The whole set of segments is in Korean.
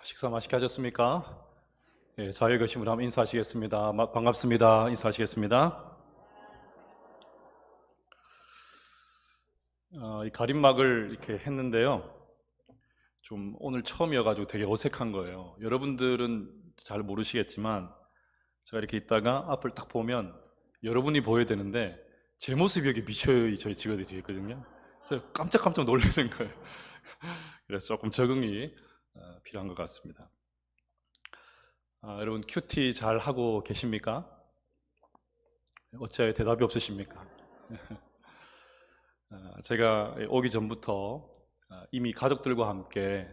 식사 맛있게 하셨습니까? 예, 자유의 것임으로 한번 인사하시겠습니다. 반갑습니다. 인사하시겠습니다. 이 가림막을 이렇게 했는데요. 좀 오늘 처음이어가지고 되게 어색한 거예요. 여러분들은 잘 모르시겠지만 제가 이렇게 있다가 앞을 딱 보면 여러분이 보여야 되는데 제 모습이 여기 저희 지그재져 있거든요. 그래서 깜짝깜짝 놀라는 거예요. 그래서 조금 적응이 필요한 것 같습니다. 여러분 큐티 잘 하고 계십니까? 어째 대답이 없으십니까? 제가 오기 전부터 이미 가족들과 함께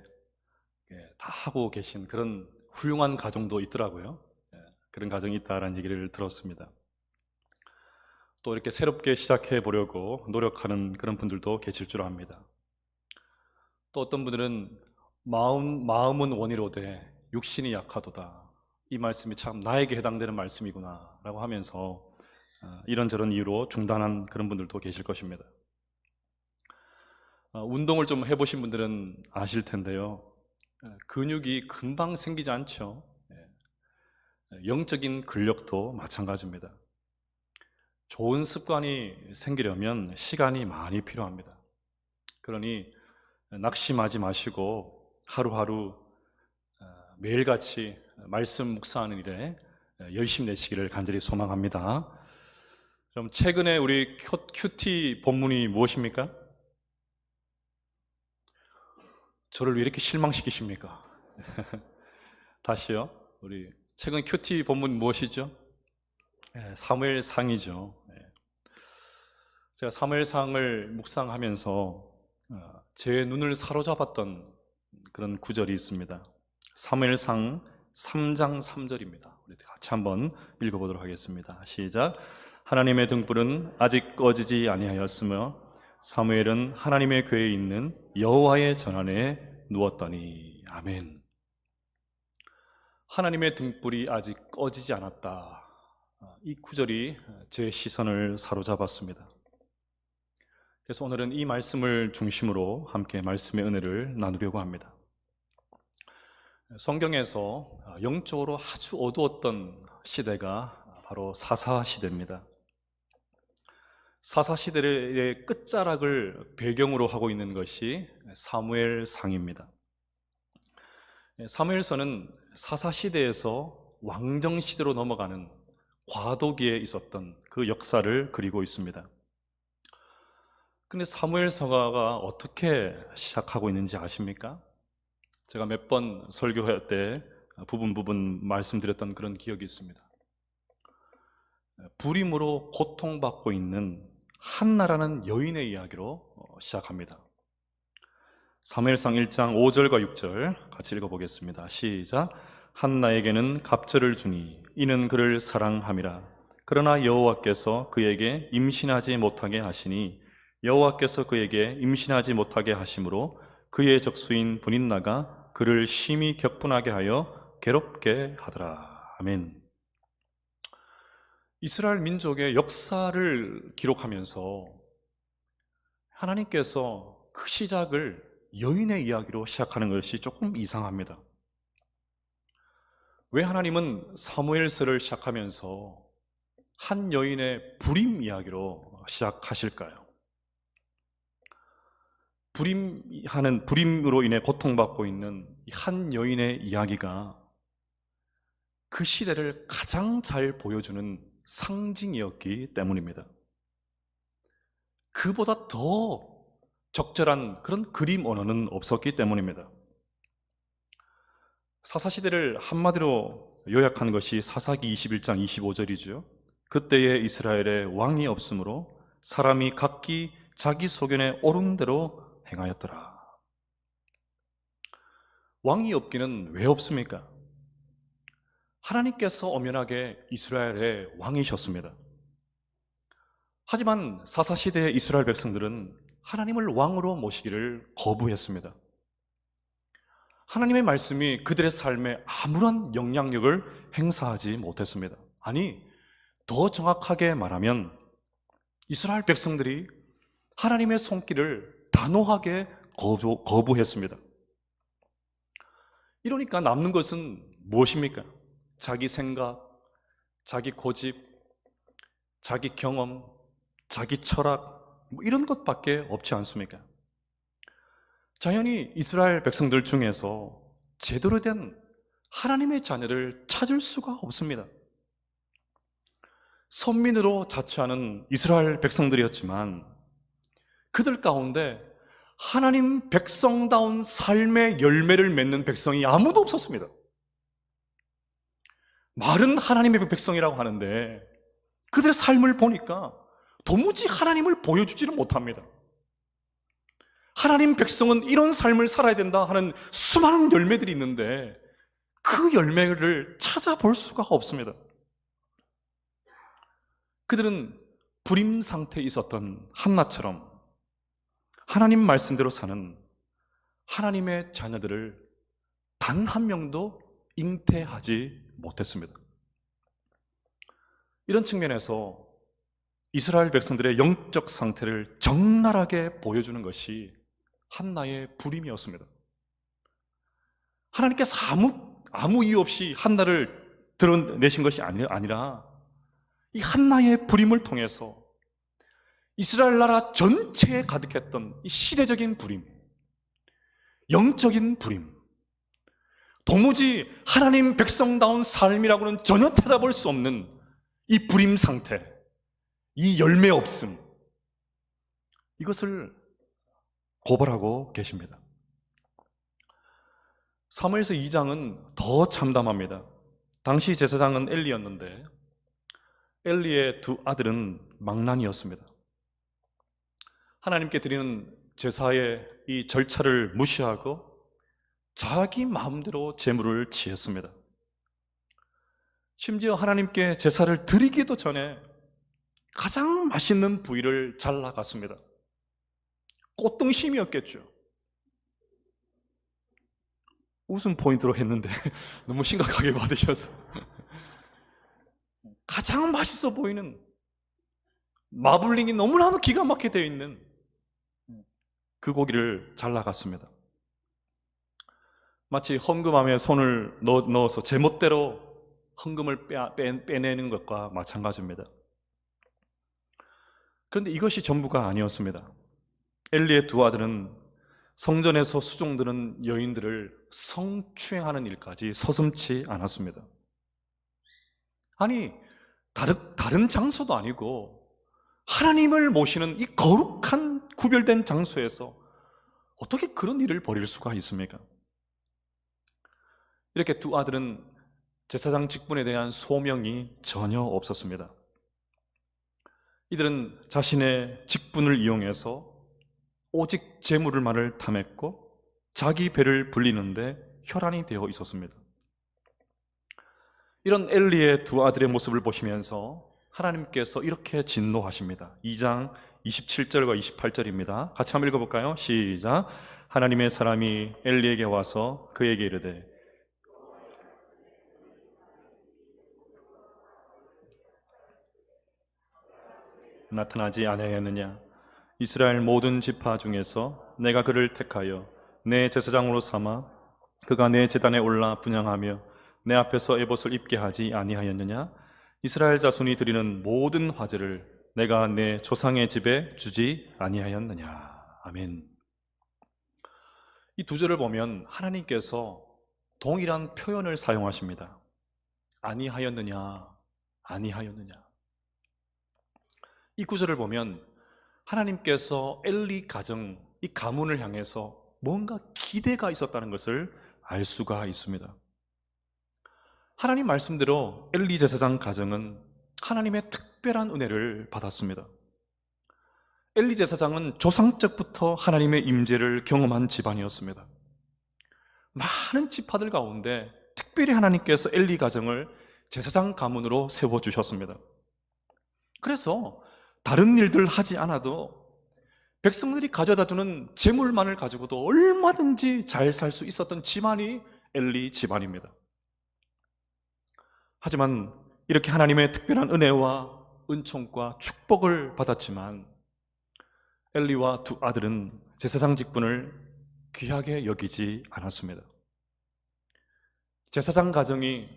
다 하고 계신 그런 훌륭한 가정도 있더라고요. 그런 가정이 있다라는 얘기를 들었습니다. 또 이렇게 새롭게 시작해 보려고 노력하는 그런 분들도 계실 줄 압니다. 또 어떤 분들은 마음은 원이로되 육신이 약하도다. 이 말씀이 참 나에게 해당되는 말씀이구나 라고 하면서 이런저런 이유로 중단한 그런 분들도 계실 것입니다. 운동을 좀 해보신 분들은 아실 텐데요. 근육이 금방 생기지 않죠. 영적인 근력도 마찬가지입니다. 좋은 습관이 생기려면 시간이 많이 필요합니다. 그러니 낙심하지 마시고 하루하루 매일같이 말씀 묵상하는 일에 열심히 내시기를 간절히 소망합니다. 그럼 최근에 우리 큐티 본문이 무엇입니까? 저를 왜 이렇게 실망시키십니까? 다시요. 우리 최근 큐티 본문 무엇이죠? 사무엘상이죠. 제가 사무엘상을 묵상하면서 제 눈을 사로잡았던 그런 구절이 있습니다. 사무엘상 3장 3절입니다. 우리 같이 한번 읽어보도록 하겠습니다. 시작. 하나님의 등불은 아직 꺼지지 아니하였으며 사무엘은 하나님의 궤에 있는 여호와의 전안에 누웠더니. 아멘. 하나님의 등불이 아직 꺼지지 않았다. 이 구절이 제 시선을 사로잡았습니다. 그래서 오늘은 이 말씀을 중심으로 함께 말씀의 은혜를 나누려고 합니다. 성경에서 영적으로 아주 어두웠던 시대가 바로 사사시대입니다. 사사시대의 끝자락을 배경으로 하고 있는 것이 사무엘상입니다. 사무엘서는 사사시대에서 왕정시대로 넘어가는 과도기에 있었던 그 역사를 그리고 있습니다. 근데 사무엘서가 어떻게 시작하고 있는지 아십니까? 제가 몇 번 설교할 때 부분 말씀드렸던 그런 기억이 있습니다. 불임으로 고통받고 있는 한나라는 여인의 이야기로 시작합니다. 사무엘상 1장 5절과 6절 같이 읽어보겠습니다. 시작. 한나에게는 갑절을 주니 이는 그를 사랑함이라. 그러나 여호와께서 그에게 임신하지 못하게 하시니 여호와께서 그에게 임신하지 못하게 하심으로 그의 적수인 분인나가 그를 심히 격분하게 하여 괴롭게 하더라. 아멘. 이스라엘 민족의 역사를 기록하면서 하나님께서 그 시작을 여인의 이야기로 시작하는 것이 조금 이상합니다. 왜 하나님은 사무엘서를 시작하면서 한 여인의 불임 이야기로 시작하실까요? 불임으로 인해 고통받고 있는 한 여인의 이야기가 그 시대를 가장 잘 보여주는 상징이었기 때문입니다. 그보다 더 적절한 그런 그림 언어는 없었기 때문입니다. 사사시대를 한마디로 요약한 것이 사사기 21장 25절이죠. 그때에 이스라엘에 왕이 없으므로 사람이 각기 자기 소견에 옳은 대로 행하였더라. 왕이 없기는 왜 없습니까? 하나님께서 엄연하게 이스라엘의 왕이셨습니다. 하지만 사사시대의 이스라엘 백성들은 하나님을 왕으로 모시기를 거부했습니다. 하나님의 말씀이 그들의 삶에 아무런 영향력을 행사하지 못했습니다. 아니, 더 정확하게 말하면 이스라엘 백성들이 하나님의 손길을 단호하게 거부했습니다. 이러니까 남는 것은 무엇입니까? 자기 생각, 자기 고집, 자기 경험, 자기 철학, 이런 것밖에 없지 않습니까? 자연히 이스라엘 백성들 중에서 제대로 된 하나님의 자녀를 찾을 수가 없습니다. 선민으로 자처하는 이스라엘 백성들이었지만 그들 가운데 하나님 백성다운 삶의 열매를 맺는 백성이 아무도 없었습니다. 말은 하나님의 백성이라고 하는데 그들의 삶을 보니까 도무지 하나님을 보여주지를 못합니다. 하나님 백성은 이런 삶을 살아야 된다 하는 수많은 열매들이 있는데 그 열매를 찾아볼 수가 없습니다. 그들은 불임 상태에 있었던 한나처럼 하나님 말씀대로 사는 하나님의 자녀들을 단 한 명도 잉태하지 못했습니다. 이런 측면에서 이스라엘 백성들의 영적 상태를 적나라하게 보여주는 것이 한나의 불임이었습니다. 하나님께서 아무 이유 없이 한나를 드러내신 것이 아니라 이 한나의 불임을 통해서 이스라엘 나라 전체에 가득했던 이 시대적인 불임, 영적인 불임, 도무지 하나님 백성다운 삶이라고는 전혀 찾아볼 수 없는 이 불임 상태, 이 열매 없음, 이것을 고발하고 계십니다. 사무엘서 2장은 더 참담합니다. 당시 제사장은 엘리였는데 엘리의 두 아들은 망난이었습니다. 하나님께 드리는 제사의 이 절차를 무시하고 자기 마음대로 제물을 지었습니다. 심지어 하나님께 제사를 드리기도 전에 가장 맛있는 부위를 잘라갔습니다. 꽃등심이었겠죠. 웃음 포인트로 했는데 너무 심각하게 받으셔서 가장 맛있어 보이는 마블링이 너무나도 기가 막히게 되어 있는 그 고기를 잘라갔습니다. 마치 헌금함에 손을 넣어서 제멋대로 헌금을 빼내는 것과 마찬가지입니다. 그런데 이것이 전부가 아니었습니다. 엘리의 두 아들은 성전에서 수종드는 여인들을 성추행하는 일까지 서슴지 않았습니다. 아니, 다른 장소도 아니고 하나님을 모시는 이 거룩한 구별된 장소에서 어떻게 그런 일을 벌일 수가 있습니까? 이렇게 두 아들은 제사장 직분에 대한 소명이 전혀 없었습니다. 이들은 자신의 직분을 이용해서 오직 재물만을 탐했고 자기 배를 불리는데 혈안이 되어 있었습니다. 이런 엘리의 두 아들의 모습을 보시면서 하나님께서 이렇게 진노하십니다. 2장 27절과 28절입니다. 같이 한번 읽어볼까요? 시작. 하나님의 사람이 엘리에게 와서 그에게 이르되 나타나지 아니하였느냐? 이스라엘 모든 지파 중에서 내가 그를 택하여 내 제사장으로 삼아 그가 내 제단에 올라 분향하며 내 앞에서 에봇을 입게 하지 아니하였느냐? 이스라엘 자손이 드리는 모든 화제를 내가 내 조상의 집에 주지 아니하였느냐? 아멘. 이 두 절을 보면 하나님께서 동일한 표현을 사용하십니다. 아니하였느냐? 아니하였느냐? 이 구절을 보면 하나님께서 엘리 가정, 이 가문을 향해서 뭔가 기대가 있었다는 것을 알 수가 있습니다. 하나님 말씀대로 엘리 제사장 가정은 하나님의 특별한 은혜를 받았습니다. 엘리 제사장은 조상적부터 하나님의 임재를 경험한 집안이었습니다. 많은 지파들 가운데 특별히 하나님께서 엘리 가정을 제사장 가문으로 세워주셨습니다. 그래서 다른 일들 하지 않아도 백성들이 가져다주는 재물만을 가지고도 얼마든지 잘 살 수 있었던 집안이 엘리 집안입니다. 하지만 이렇게 하나님의 특별한 은혜와 은총과 축복을 받았지만 엘리와 두 아들은 제사장 직분을 귀하게 여기지 않았습니다. 제사장 가정이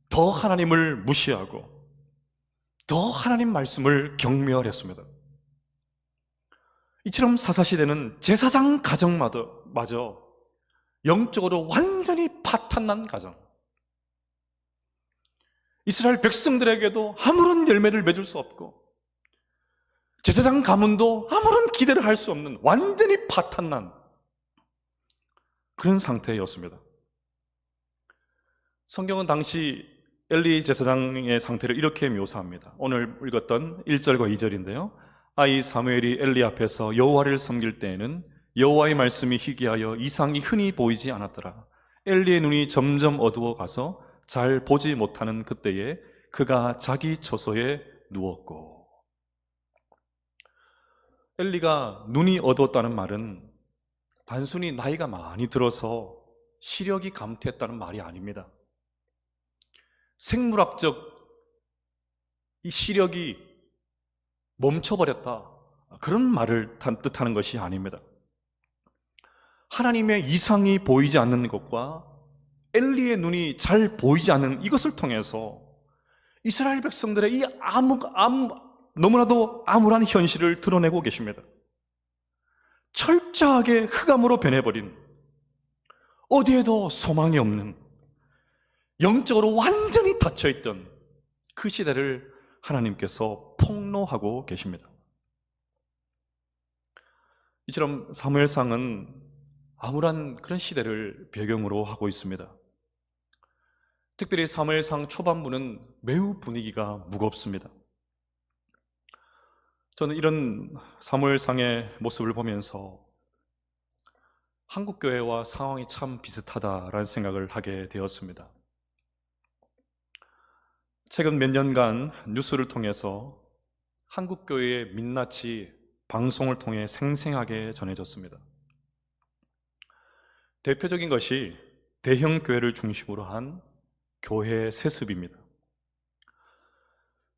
더 하나님을 무시하고 더 하나님 말씀을 경멸했습니다. 이처럼 사사시대는 제사장 가정마저 영적으로 완전히 파탄난 가정, 이스라엘 백성들에게도 아무런 열매를 맺을 수 없고 제사장 가문도 아무런 기대를 할 수 없는 완전히 파탄난 그런 상태였습니다. 성경은 당시 엘리 제사장의 상태를 이렇게 묘사합니다. 오늘 읽었던 1절과 2절인데요. 아이 사무엘이 엘리 앞에서 여호와를 섬길 때에는 여호와의 말씀이 희귀하여 이상이 흔히 보이지 않았더라. 엘리의 눈이 점점 어두워 가서 잘 보지 못하는 그때에 그가 자기 처소에 누웠고. 엘리가 눈이 어두웠다는 말은 단순히 나이가 많이 들어서 시력이 감퇴했다는 말이 아닙니다. 생물학적 이 시력이 멈춰버렸다, 그런 말을 뜻하는 것이 아닙니다. 하나님의 이상이 보이지 않는 것과 엘리의 눈이 잘 보이지 않는 이것을 통해서 이스라엘 백성들의 이 너무나도 암울한 현실을 드러내고 계십니다. 철저하게 흑암으로 변해버린, 어디에도 소망이 없는, 영적으로 완전히 닫혀있던 그 시대를 하나님께서 폭로하고 계십니다. 이처럼 사무엘상은 암울한 그런 시대를 배경으로 하고 있습니다. 특별히 사무엘상 초반부는 매우 분위기가 무겁습니다. 저는 이런 사무엘상의 모습을 보면서 한국교회와 상황이 참 비슷하다라는 생각을 하게 되었습니다. 최근 몇 년간 뉴스를 통해서 한국교회의 민낯이 방송을 통해 생생하게 전해졌습니다. 대표적인 것이 대형 교회를 중심으로 한 교회 세습입니다.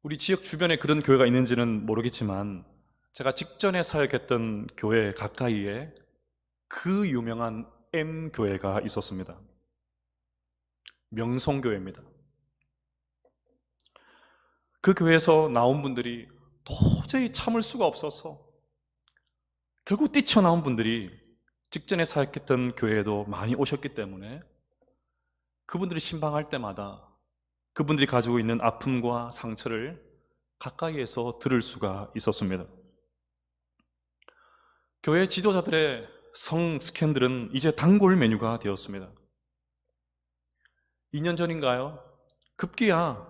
우리 지역 주변에 그런 교회가 있는지는 모르겠지만 제가 직전에 사역했던 교회 가까이에 그 유명한 M교회가 있었습니다. 명성교회입니다. 그 교회에서 나온 분들이 도저히 참을 수가 없어서 결국 뛰쳐나온 분들이 직전에 사역했던 교회에도 많이 오셨기 때문에 그분들이 신방할 때마다 그분들이 가지고 있는 아픔과 상처를 가까이에서 들을 수가 있었습니다. 교회 지도자들의 성 스캔들은 이제 단골 메뉴가 되었습니다. 2년 전인가요? 급기야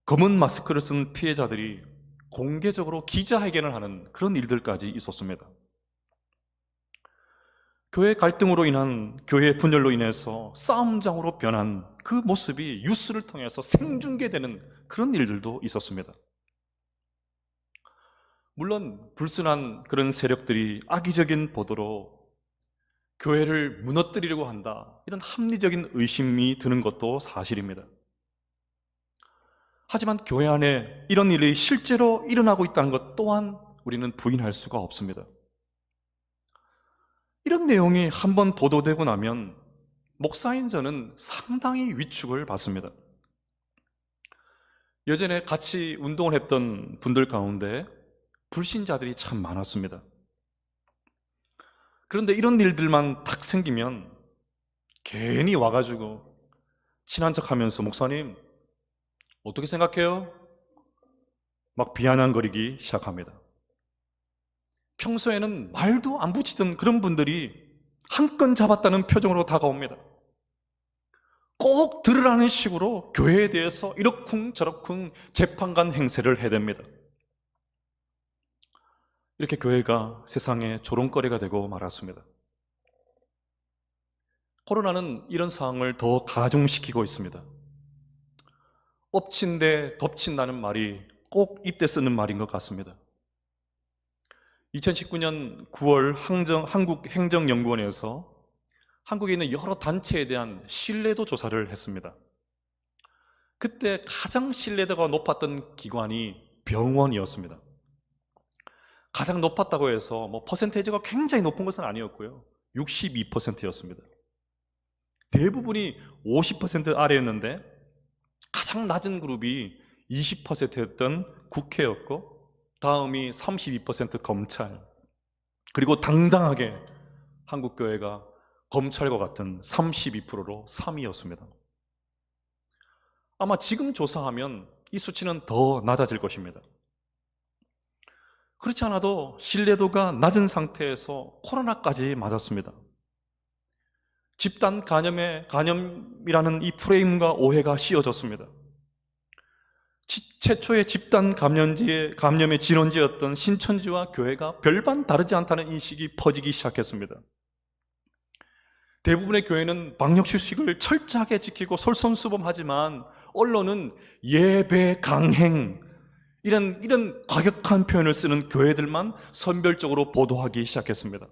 검은 마스크를 쓴 피해자들이 공개적으로 기자회견을 하는 그런 일들까지 있었습니다. 교회 갈등으로 인한, 교회 분열로 인해서 싸움장으로 변한 그 모습이 뉴스를 통해서 생중계되는 그런 일들도 있었습니다. 물론 불순한 그런 세력들이 악의적인 보도로 교회를 무너뜨리려고 한다, 이런 합리적인 의심이 드는 것도 사실입니다. 하지만 교회 안에 이런 일이 실제로 일어나고 있다는 것 또한 우리는 부인할 수가 없습니다. 이런 내용이 한번 보도되고 나면 목사인 저는 상당히 위축을 받습니다. 예전에 같이 운동을 했던 분들 가운데 불신자들이 참 많았습니다. 그런데 이런 일들만 탁 생기면 괜히 와가지고 친한 척하면서 목사님 어떻게 생각해요? 막 비아냥거리기 시작합니다. 평소에는 말도 안 붙이던 그런 분들이 한 건 잡았다는 표정으로 다가옵니다. 꼭 들으라는 식으로 교회에 대해서 이러쿵 저러쿵 재판관 행세를 해댑니다. 이렇게 교회가 세상의 조롱거리가 되고 말았습니다. 코로나는 이런 상황을 더 가중시키고 있습니다. 엎친 데 덮친다는 말이 꼭 이때 쓰는 말인 것 같습니다. 2019년 9월 한국행정연구원에서 한국에 있는 여러 단체에 대한 신뢰도 조사를 했습니다. 그때 가장 신뢰도가 높았던 기관이 병원이었습니다. 가장 높았다고 해서 퍼센테이지가 굉장히 높은 것은 아니었고요. 62%였습니다. 대부분이 50% 아래였는데 가장 낮은 그룹이 20%였던 국회였고, 다음이 32% 검찰, 그리고 당당하게 한국교회가 검찰과 같은 32%로 3위였습니다. 아마 지금 조사하면 이 수치는 더 낮아질 것입니다. 그렇지 않아도 신뢰도가 낮은 상태에서 코로나까지 맞았습니다. 집단 감염이라는 이 프레임과 오해가 씌워졌습니다. 최초의 집단 감염의 진원지였던 신천지와 교회가 별반 다르지 않다는 인식이 퍼지기 시작했습니다. 대부분의 교회는 방역 수칙을 철저하게 지키고 솔선수범하지만 언론은 예배 강행, 이런 과격한 표현을 쓰는 교회들만 선별적으로 보도하기 시작했습니다.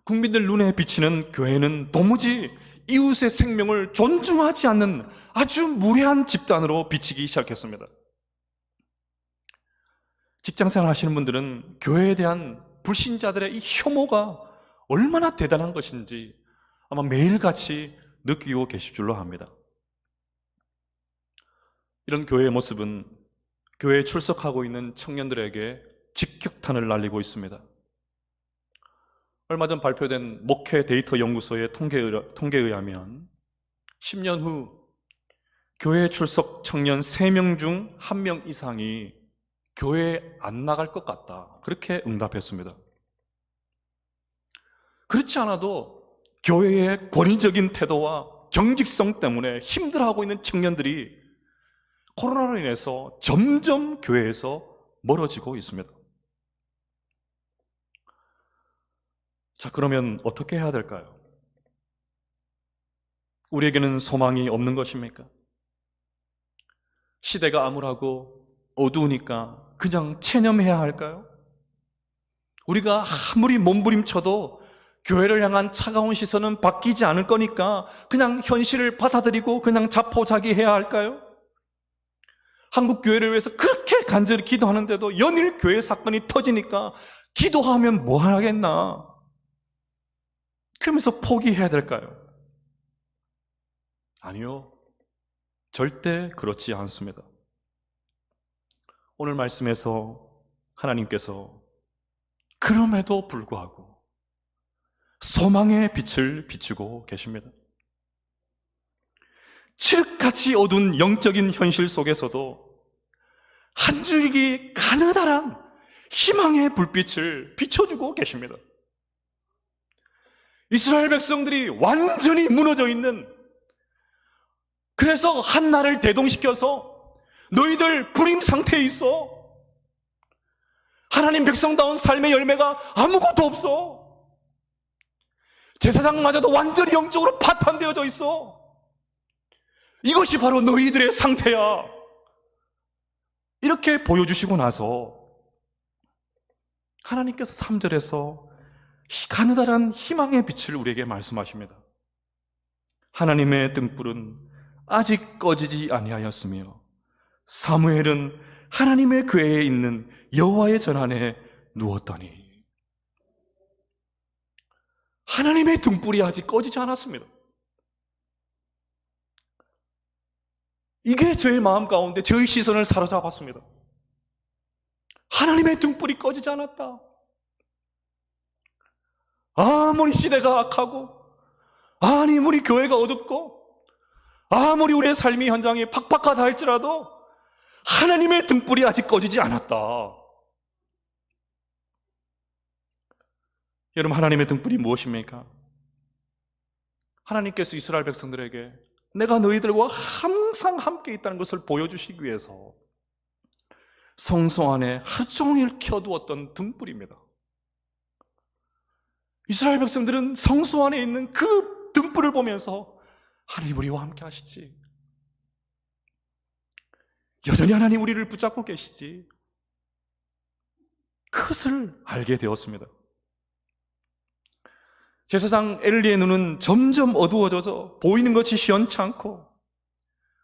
국민들 눈에 비치는 교회는 도무지 이웃의 생명을 존중하지 않는 아주 무례한 집단으로 비치기 시작했습니다. 직장생활 하시는 분들은 교회에 대한 불신자들의 이 혐오가 얼마나 대단한 것인지 아마 매일같이 느끼고 계실 줄로 압니다. 이런 교회의 모습은 교회에 출석하고 있는 청년들에게 직격탄을 날리고 있습니다. 얼마 전 발표된 목회 데이터 연구소의 통계에 의하면 10년 후 교회 출석 청년 3명 중 1명 이상이 교회에 안 나갈 것 같다, 그렇게 응답했습니다. 그렇지 않아도 교회의 권위적인 태도와 경직성 때문에 힘들어하고 있는 청년들이 코로나로 인해서 점점 교회에서 멀어지고 있습니다. 자, 그러면 어떻게 해야 될까요? 우리에게는 소망이 없는 것입니까? 시대가 암울하고 어두우니까 그냥 체념해야 할까요? 우리가 아무리 몸부림쳐도 교회를 향한 차가운 시선은 바뀌지 않을 거니까 그냥 현실을 받아들이고 그냥 자포자기해야 할까요? 한국 교회를 위해서 그렇게 간절히 기도하는데도 연일 교회 사건이 터지니까 기도하면 뭐 하겠나? 그러면서 포기해야 될까요? 아니요, 절대 그렇지 않습니다. 오늘 말씀에서 하나님께서 그럼에도 불구하고 소망의 빛을 비추고 계십니다. 칠흑같이 어두운 영적인 현실 속에서도 한 줄기 가느다란 희망의 불빛을 비춰주고 계십니다. 이스라엘 백성들이 완전히 무너져 있는, 그래서 한나를 대동시켜서 너희들 불임 상태에 있어, 하나님 백성다운 삶의 열매가 아무것도 없어, 제사장마저도 완전히 영적으로 파탄되어져 있어, 이것이 바로 너희들의 상태야, 이렇게 보여주시고 나서 하나님께서 3절에서 가느다란 희망의 빛을 우리에게 말씀하십니다. 하나님의 등불은 아직 꺼지지 아니하였으며 사무엘은 하나님의 궤에 있는 여호와의 전안에 누웠더니. 하나님의 등불이 아직 꺼지지 않았습니다. 이게 저의 마음 가운데 저의 시선을 사로잡았습니다. 하나님의 등불이 꺼지지 않았다. 아무리 시대가 악하고, 아무리 교회가 어둡고, 아무리 우리의 삶의 현장이 팍팍하다 할지라도 하나님의 등불이 아직 꺼지지 않았다. 여러분, 하나님의 등불이 무엇입니까? 하나님께서 이스라엘 백성들에게 내가 너희들과 항상 함께 있다는 것을 보여주시기 위해서 성소 안에 하루 종일 켜두었던 등불입니다. 이스라엘 백성들은 성소 안에 있는 그 등불을 보면서 하나님 우리와 함께 하시지, 여전히 하나님 우리를 붙잡고 계시지, 그것을 알게 되었습니다. 제사장 엘리의 눈은 점점 어두워져서 보이는 것이 시원치 않고,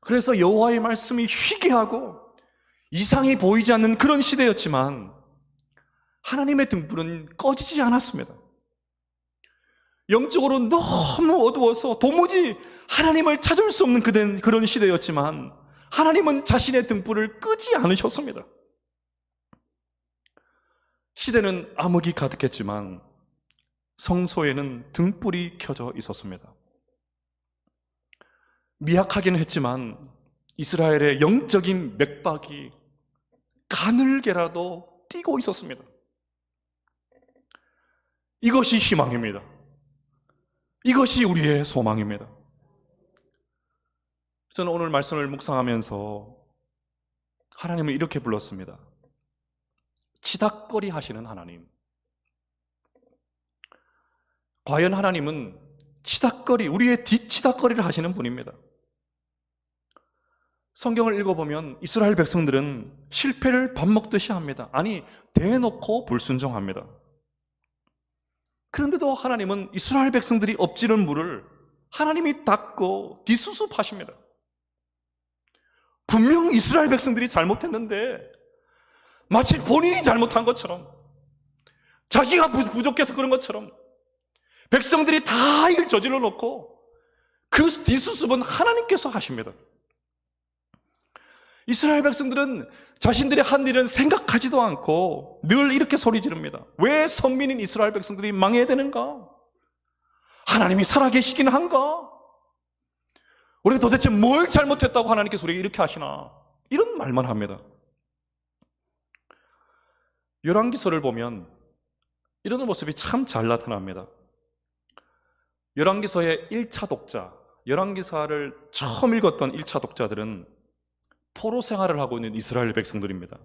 그래서 여호와의 말씀이 희귀하고 이상이 보이지 않는 그런 시대였지만 하나님의 등불은 꺼지지 않았습니다. 영적으로 너무 어두워서 도무지 하나님을 찾을 수 없는 그런 시대였지만 하나님은 자신의 등불을 끄지 않으셨습니다. 시대는 암흑이 가득했지만 성소에는 등불이 켜져 있었습니다. 미약하긴 했지만 이스라엘의 영적인 맥박이 가늘게라도 뛰고 있었습니다. 이것이 희망입니다. 이것이 우리의 소망입니다. 저는 오늘 말씀을 묵상하면서 하나님을 이렇게 불렀습니다. 치닥거리 하시는 하나님. 과연 하나님은 우리의 뒷치닥거리를 하시는 분입니다. 성경을 읽어보면 이스라엘 백성들은 실패를 밥 먹듯이 합니다. 아니, 대놓고 불순종합니다. 그런데도 하나님은 이스라엘 백성들이 엎지는 물을 하나님이 닦고 뒷수습하십니다. 분명 이스라엘 백성들이 잘못했는데 마치 본인이 잘못한 것처럼, 자기가 부족해서 그런 것처럼 백성들이 다 이걸 저질러 놓고 그 뒷수습은 하나님께서 하십니다. 이스라엘 백성들은 자신들의 한 일은 생각하지도 않고 늘 이렇게 소리 지릅니다. 왜 선민인 이스라엘 백성들이 망해야 되는가? 하나님이 살아계시긴 한가? 우리가 도대체 뭘 잘못했다고 하나님께서 우리에게 이렇게 하시나? 이런 말만 합니다. 열왕기서를 보면 이런 모습이 참 잘 나타납니다. 열왕기서의 1차 독자, 열왕기서를 처음 읽었던 1차 독자들은 포로 생활을 하고 있는 이스라엘 백성들입니다.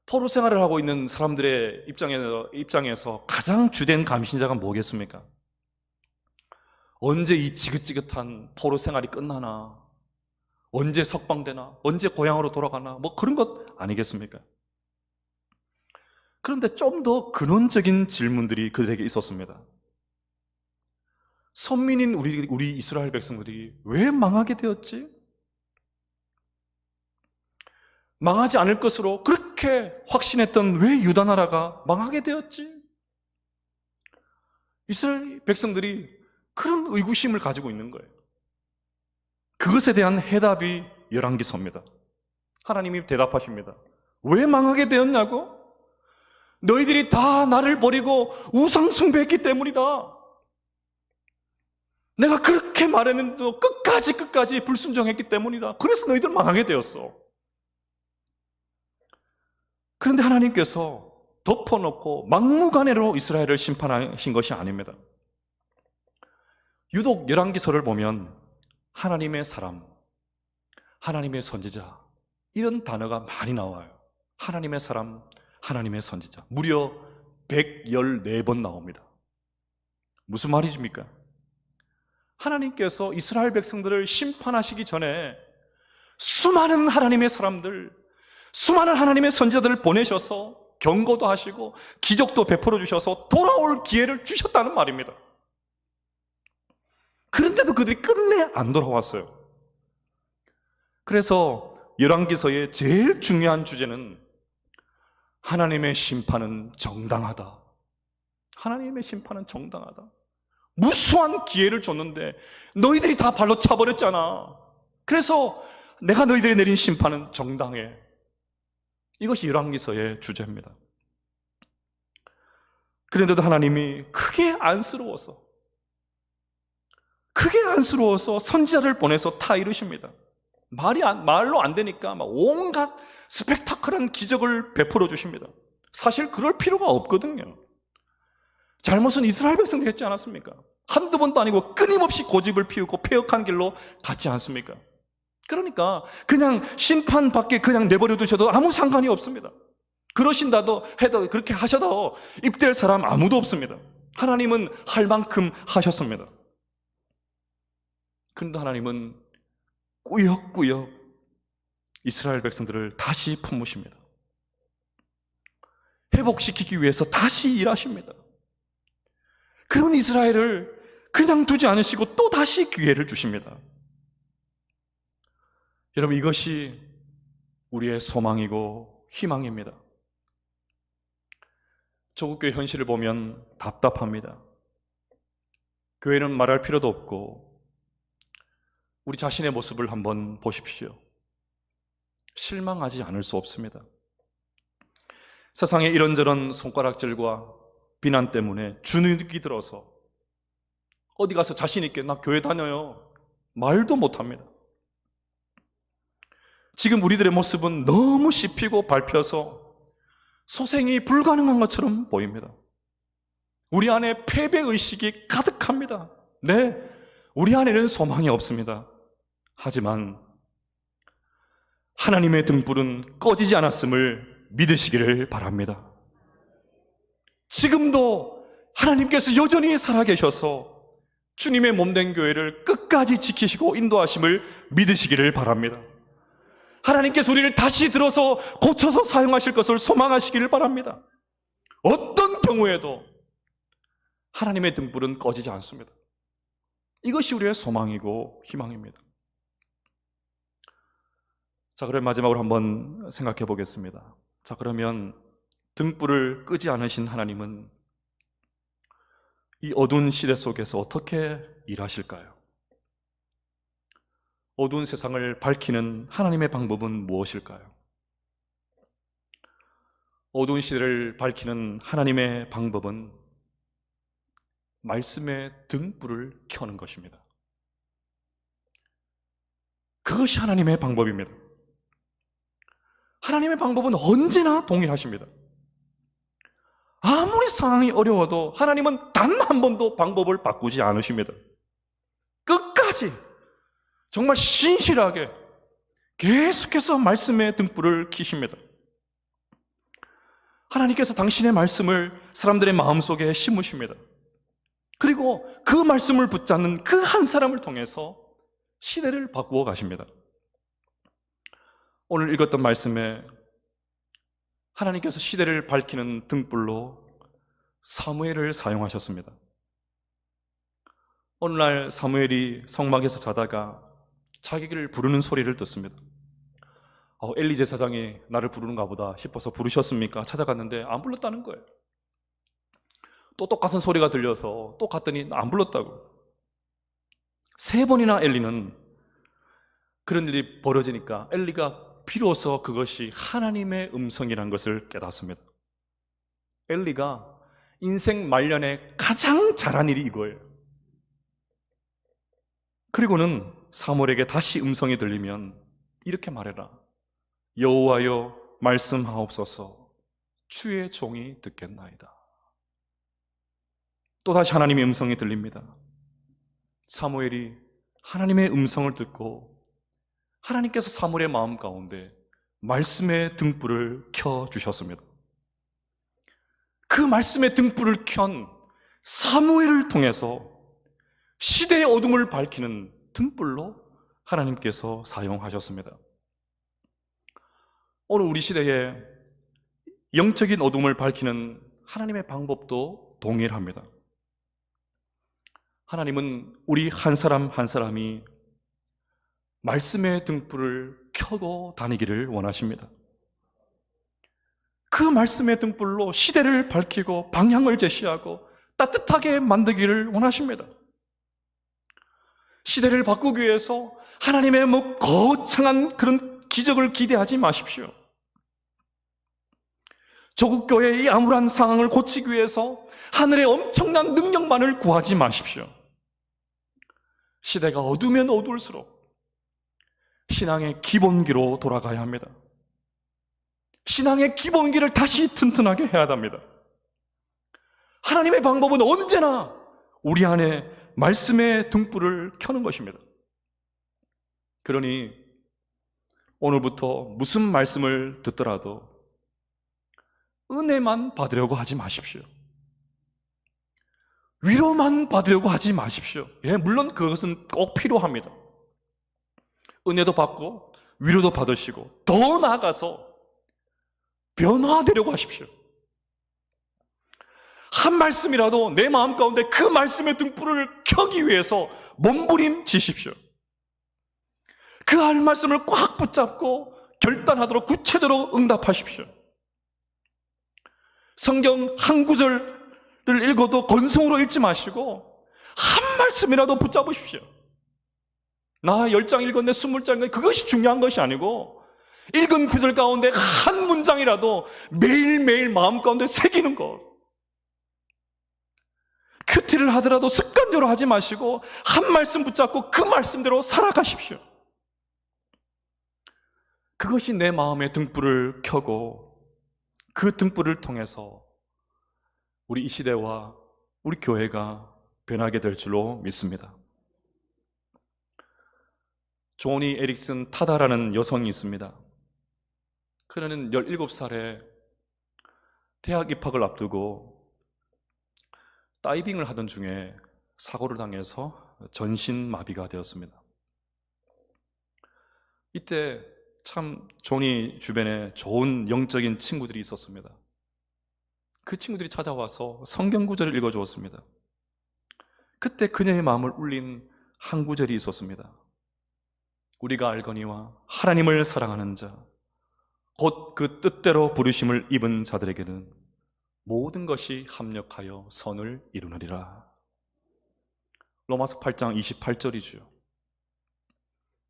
포로 생활을 하고 있는 사람들의 입장에서 가장 주된 감신자가 뭐겠습니까? 언제 이 지긋지긋한 포로 생활이 끝나나? 언제 석방되나? 언제 고향으로 돌아가나? 뭐 그런 것 아니겠습니까? 그런데 좀 더 근원적인 질문들이 그들에게 있었습니다. 선민인 우리 이스라엘 백성들이 왜 망하게 되었지? 망하지 않을 것으로 그렇게 확신했던 왜 유다 나라가 망하게 되었지? 이스라엘 백성들이 그런 의구심을 가지고 있는 거예요. 그것에 대한 해답이 열왕기서입니다. 하나님이 대답하십니다. 왜 망하게 되었냐고? 너희들이 다 나를 버리고 우상 숭배했기 때문이다. 내가 그렇게 말했는데도 끝까지 불순종했기 때문이다. 그래서 너희들 망하게 되었어. 그런데 하나님께서 덮어놓고 막무가내로 이스라엘을 심판하신 것이 아닙니다. 유독 열왕기서를 보면 하나님의 사람, 하나님의 선지자, 이런 단어가 많이 나와요. 하나님의 사람, 하나님의 선지자. 무려 114번 나옵니다. 무슨 말이십니까? 하나님께서 이스라엘 백성들을 심판하시기 전에 수많은 하나님의 사람들, 수많은 하나님의 선지자들을 보내셔서 경고도 하시고 기적도 베풀어 주셔서 돌아올 기회를 주셨다는 말입니다. 그런데도 그들이 끝내 안 돌아왔어요. 그래서 열왕기서의 제일 중요한 주제는 하나님의 심판은 정당하다. 하나님의 심판은 정당하다. 무수한 기회를 줬는데 너희들이 다 발로 차버렸잖아. 그래서 내가 너희들이 내린 심판은 정당해. 이것이 열왕기서의 주제입니다. 그런데도 하나님이 크게 안쓰러워서 선지자를 보내서 다 이루십니다. 말로 안 되니까 막 온갖 스펙타클한 기적을 베풀어 주십니다. 사실 그럴 필요가 없거든요. 잘못은 이스라엘 백성들이 했지 않았습니까? 한두 번도 아니고 끊임없이 고집을 피우고 폐역한 길로 갔지 않습니까? 그러니까 그냥 심판받게 그냥 내버려 두셔도 아무 상관이 없습니다. 그러신다도 해도 그렇게 하셔도 입댈 사람 아무도 없습니다. 하나님은 할 만큼 하셨습니다. 그런데 하나님은 꾸역꾸역 이스라엘 백성들을 다시 품으십니다. 회복시키기 위해서 다시 일하십니다. 그런 이스라엘을 그냥 두지 않으시고 또 다시 기회를 주십니다. 여러분, 이것이 우리의 소망이고 희망입니다. 조국교회 현실을 보면 답답합니다. 교회는 말할 필요도 없고 우리 자신의 모습을 한번 보십시오. 실망하지 않을 수 없습니다. 세상의 이런저런 손가락질과 비난 때문에 주눅이 들어서 어디 가서 자신 있게 나 교회 다녀요 말도 못합니다. 지금 우리들의 모습은 너무 씹히고 밟혀서 소생이 불가능한 것처럼 보입니다. 우리 안에 패배의식이 가득합니다. 네, 우리 안에는 소망이 없습니다. 하지만 하나님의 등불은 꺼지지 않았음을 믿으시기를 바랍니다. 지금도 하나님께서 여전히 살아계셔서 주님의 몸된 교회를 끝까지 지키시고 인도하심을 믿으시기를 바랍니다. 하나님께서 우리를 다시 들어서 고쳐서 사용하실 것을 소망하시기를 바랍니다. 어떤 경우에도 하나님의 등불은 꺼지지 않습니다. 이것이 우리의 소망이고 희망입니다. 자, 그럼 마지막으로 한번 생각해 보겠습니다. 자, 그러면 등불을 끄지 않으신 하나님은 이 어두운 시대 속에서 어떻게 일하실까요? 어두운 세상을 밝히는 하나님의 방법은 무엇일까요? 어두운 시대를 밝히는 하나님의 방법은 말씀의 등불을 켜는 것입니다. 그것이 하나님의 방법입니다. 하나님의 방법은 언제나 동일하십니다. 아무리 상황이 어려워도 하나님은 단 한 번도 방법을 바꾸지 않으십니다. 끝까지 정말 신실하게 계속해서 말씀의 등불을 켜십니다. 하나님께서 당신의 말씀을 사람들의 마음속에 심으십니다. 그리고 그 말씀을 붙잡는 그 한 사람을 통해서 시대를 바꾸어 가십니다. 오늘 읽었던 말씀에 하나님께서 시대를 밝히는 등불로 사무엘을 사용하셨습니다. 어느 날 사무엘이 성막에서 자다가 자기를 부르는 소리를 듣습니다. 엘리 제사장이 나를 부르는가 보다 싶어서 부르셨습니까? 찾아갔는데 안 불렀다는 거예요. 또 똑같은 소리가 들려서 또 갔더니 안 불렀다고. 3번이나 엘리는 그런 일이 벌어지니까 엘리가 비로소 그것이 하나님의 음성이라는 것을 깨닫습니다. 엘리가 인생 말년에 가장 잘한 일이 이거예요. 그리고는 사무엘에게 다시 음성이 들리면 이렇게 말해라. 여호와여 말씀하옵소서. 주의 종이 듣겠나이다. 또다시 하나님의 음성이 들립니다. 사무엘이 하나님의 음성을 듣고 하나님께서 사무엘의 마음 가운데 말씀의 등불을 켜주셨습니다. 그 말씀의 등불을 켠 사무엘을 통해서 시대의 어둠을 밝히는 등불로 하나님께서 사용하셨습니다. 오늘 우리 시대에 영적인 어둠을 밝히는 하나님의 방법도 동일합니다. 하나님은 우리 한 사람 한 사람이 말씀의 등불을 켜고 다니기를 원하십니다. 그 말씀의 등불로 시대를 밝히고 방향을 제시하고 따뜻하게 만들기를 원하십니다. 시대를 바꾸기 위해서 하나님의 거창한 그런 기적을 기대하지 마십시오. 조국 교회의 이 암울한 상황을 고치기 위해서 하늘의 엄청난 능력만을 구하지 마십시오. 시대가 어두우면 어두울수록 신앙의 기본기로 돌아가야 합니다. 신앙의 기본기를 다시 튼튼하게 해야 합니다. 하나님의 방법은 언제나 우리 안에 말씀의 등불을 켜는 것입니다. 그러니 오늘부터 무슨 말씀을 듣더라도 은혜만 받으려고 하지 마십시오. 위로만 받으려고 하지 마십시오. 물론 그것은 꼭 필요합니다. 은혜도 받고 위로도 받으시고 더 나아가서 변화되려고 하십시오. 한 말씀이라도 내 마음 가운데 그 말씀의 등불을 켜기 위해서 몸부림치십시오. 그 한 말씀을 꽉 붙잡고 결단하도록 구체적으로 응답하십시오. 성경 한 구절을 읽어도 건성으로 읽지 마시고 한 말씀이라도 붙잡으십시오. 나 10장 읽었네, 20장 읽었네, 그것이 중요한 것이 아니고 읽은 구절 가운데 한 문장이라도 매일매일 마음 가운데 새기는 것. 큐티를 하더라도 습관적으로 하지 마시고 한 말씀 붙잡고 그 말씀대로 살아가십시오. 그것이 내 마음의 등불을 켜고 그 등불을 통해서 우리 이 시대와 우리 교회가 변하게 될 줄로 믿습니다. 조니 에릭슨 타다라는 여성이 있습니다. 그녀는 17살에 대학 입학을 앞두고 다이빙을 하던 중에 사고를 당해서 전신마비가 되었습니다. 이때 참 조니 주변에 좋은 영적인 친구들이 있었습니다. 그 친구들이 찾아와서 성경 구절을 읽어주었습니다. 그때 그녀의 마음을 울린 한 구절이 있었습니다. 우리가 알거니와 하나님을 사랑하는 자, 곧 그 뜻대로 부르심을 입은 자들에게는 모든 것이 합력하여 선을 이루느리라. 로마서 8장 28절이죠.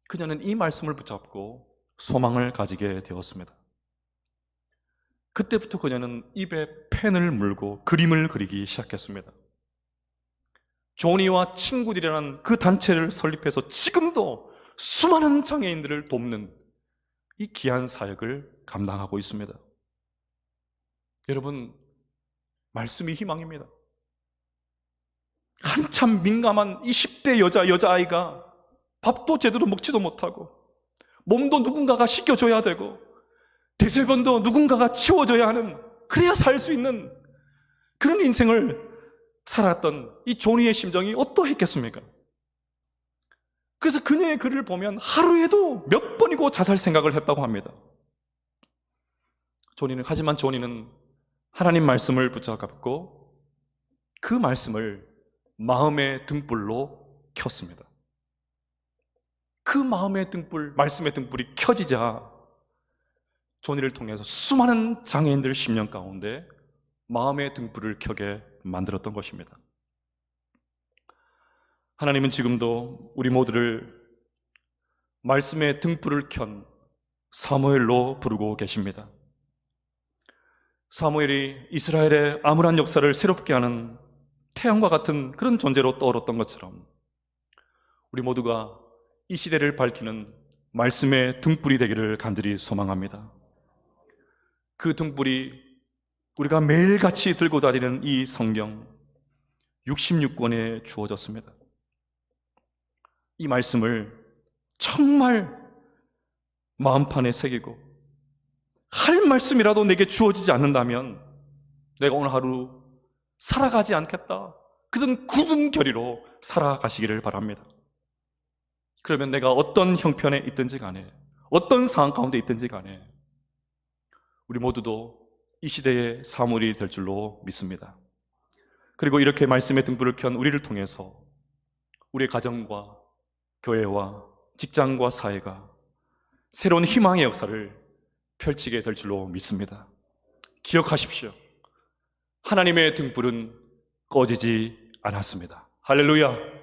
그녀는 이 말씀을 붙잡고 소망을 가지게 되었습니다. 그때부터 그녀는 입에 펜을 물고 그림을 그리기 시작했습니다. 조니와 친구들이라는 그 단체를 설립해서 지금도 수많은 장애인들을 돕는 이 귀한 사역을 감당하고 있습니다. 여러분, 말씀이 희망입니다. 한참 민감한 20대 여자아이가 밥도 제대로 먹지도 못하고 몸도 누군가가 씻겨줘야 되고 대소변도 누군가가 치워줘야 하는, 그래야 살 수 있는 그런 인생을 살았던 이 조니의 심정이 어떠했겠습니까? 그래서 그녀의 글을 보면 하루에도 몇 번이고 자살 생각을 했다고 합니다. 하지만 조니는 하나님 말씀을 붙잡고 그 말씀을 마음의 등불로 켰습니다. 그 마음의 등불, 말씀의 등불이 켜지자 조니를 통해서 수많은 장애인들 심령 가운데 마음의 등불을 켜게 만들었던 것입니다. 하나님은 지금도 우리 모두를 말씀의 등불을 켠 사무엘로 부르고 계십니다. 사무엘이 이스라엘의 암울한 역사를 새롭게 하는 태양과 같은 그런 존재로 떠올랐던 것처럼 우리 모두가 이 시대를 밝히는 말씀의 등불이 되기를 간절히 소망합니다. 그 등불이 우리가 매일같이 들고 다니는 이 성경 66권에 주어졌습니다. 이 말씀을 정말 마음판에 새기고 할 말씀이라도 내게 주어지지 않는다면 내가 오늘 하루 살아가지 않겠다, 그런 굳은 결의로 살아가시기를 바랍니다. 그러면 내가 어떤 형편에 있든지 간에, 어떤 상황 가운데 있든지 간에 우리 모두도 이 시대의 사물이 될 줄로 믿습니다. 그리고 이렇게 말씀의 등불을 켠 우리를 통해서 우리의 가정과 교회와 직장과 사회가 새로운 희망의 역사를 펼치게 될 줄로 믿습니다. 기억하십시오. 하나님의 등불은 꺼지지 않았습니다. 할렐루야.